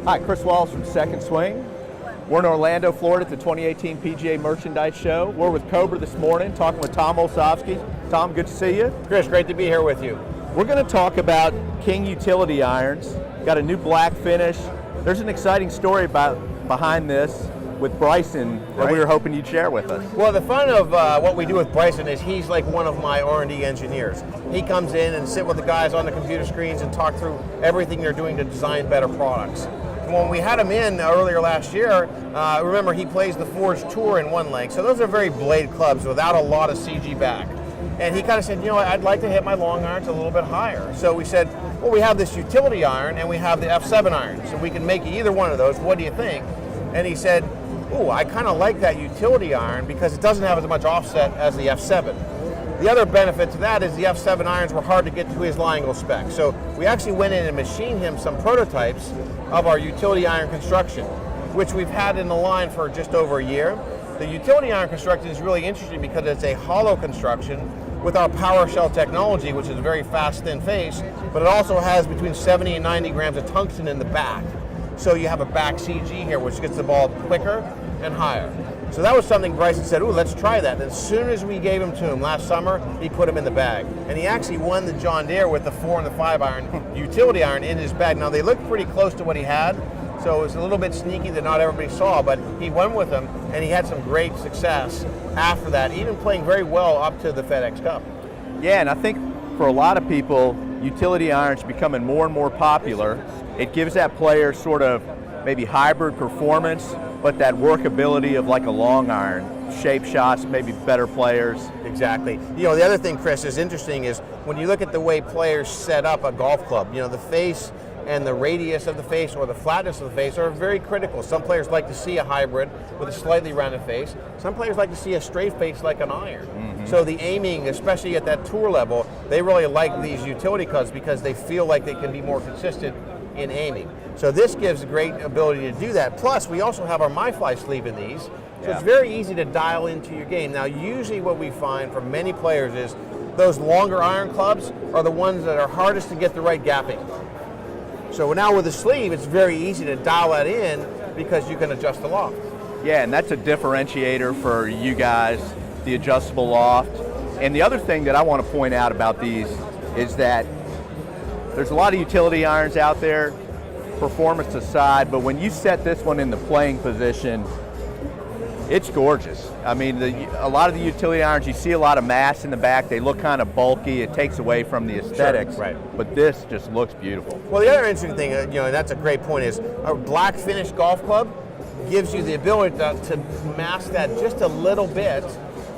Hi, Chris Wallace from Second Swing. We're in Orlando, Florida at the 2018 PGA Merchandise Show. We're with Cobra this morning, talking with Tom Olsovsky. Tom, good to see you. Chris, great to be here with you. We're going to talk about King utility irons. Got a new black finish. There's an exciting story behind this with Bryson that we were hoping you'd share with us. Well, the fun of what we do with Bryson is he's like one of my R&D engineers. He comes in and sit with the guys on the computer screens and talk through everything they're doing to design better products. When we had him in earlier last year, remember he plays the Forge Tour in one leg, so those are very blade clubs without a lot of CG back. And he kind of said, you know, I'd like to hit my long irons a little bit higher. So we said, well, we have this utility iron and we have the F7 iron, so we can make either one of those. What do you think? And he said, ooh, I kind of like that utility iron because it doesn't have as much offset as the F7. The other benefit to that is the F7 irons were hard to get to his line angle spec. So we actually went in and machined him some prototypes of our utility iron construction, which we've had in the line for just over a year. The utility iron construction is really interesting because it's a hollow construction with our power shell technology, which is a very fast, thin face, but it also has between 70 and 90 grams of tungsten in the back. So you have a back CG here, which gets the ball quicker and higher. So that was something Bryson said, ooh, let's try that. And as soon as we gave him to him last summer, he put him in the bag. And he actually won the John Deere with the 4 and the 5 iron, utility iron in his bag. Now they look pretty close to what he had, so it was a little bit sneaky that not everybody saw, but he won with them and he had some great success after that, even playing very well up to the FedEx Cup. Yeah, and I think for a lot of people, utility irons becoming more and more popular. It gives that player sort of maybe hybrid performance, but that workability of like a long iron, shape shots, maybe better players. Exactly. You know, the other thing, Chris, is interesting is when you look at the way players set up a golf club, you know, the face and the radius of the face or the flatness of the face are very critical. Some players like to see a hybrid with a slightly rounded face. Some players like to see a straight face like an iron. So the aiming, especially at that tour level, they really like these utility clubs because they feel like they can be more consistent in aiming. So this gives a great ability to do that. Plus, we also have our MyFly sleeve in these, so it's very easy to dial into your game. Now, usually what we find for many players is those longer iron clubs are the ones that are hardest to get the right gapping. So now with the sleeve, it's very easy to dial that in because you can adjust the loft. Yeah, and that's a differentiator for you guys, the adjustable loft. And the other thing that I want to point out about these is that there's a lot of utility irons out there, performance aside, but when you set this one in the playing position, it's gorgeous. I mean, a lot of the utility irons, you see a lot of mass in the back, they look kind of bulky, it takes away from the aesthetics, but this just looks beautiful. Well, the other interesting thing, you know, and that's a great point, is a black finish golf club gives you the ability to mask that just a little bit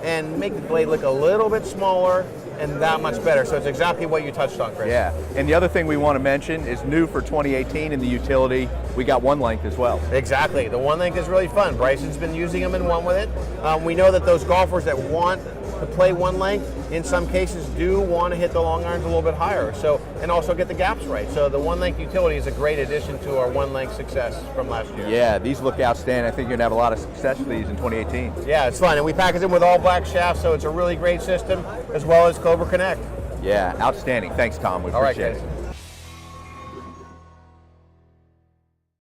and make the blade look a little bit smaller and that much better. So it's exactly what you touched on, Chris. Yeah, and the other thing we want to mention is new for 2018 in the utility, we got one length as well. Exactly, the one length is really fun. Bryson's been using them and won with it. We know that those golfers that want to play one length, in some cases do want to hit the long irons a little bit higher, so, and also get the gaps right. So the one length utility is a great addition to our one length success from last year. Yeah, these look outstanding. I think you're going to have a lot of success with these in 2018. Yeah, it's fun, and we package them with all black shafts, so it's a really great system, as well as Cobra Connect. Yeah, outstanding. Thanks, Tom. We appreciate it.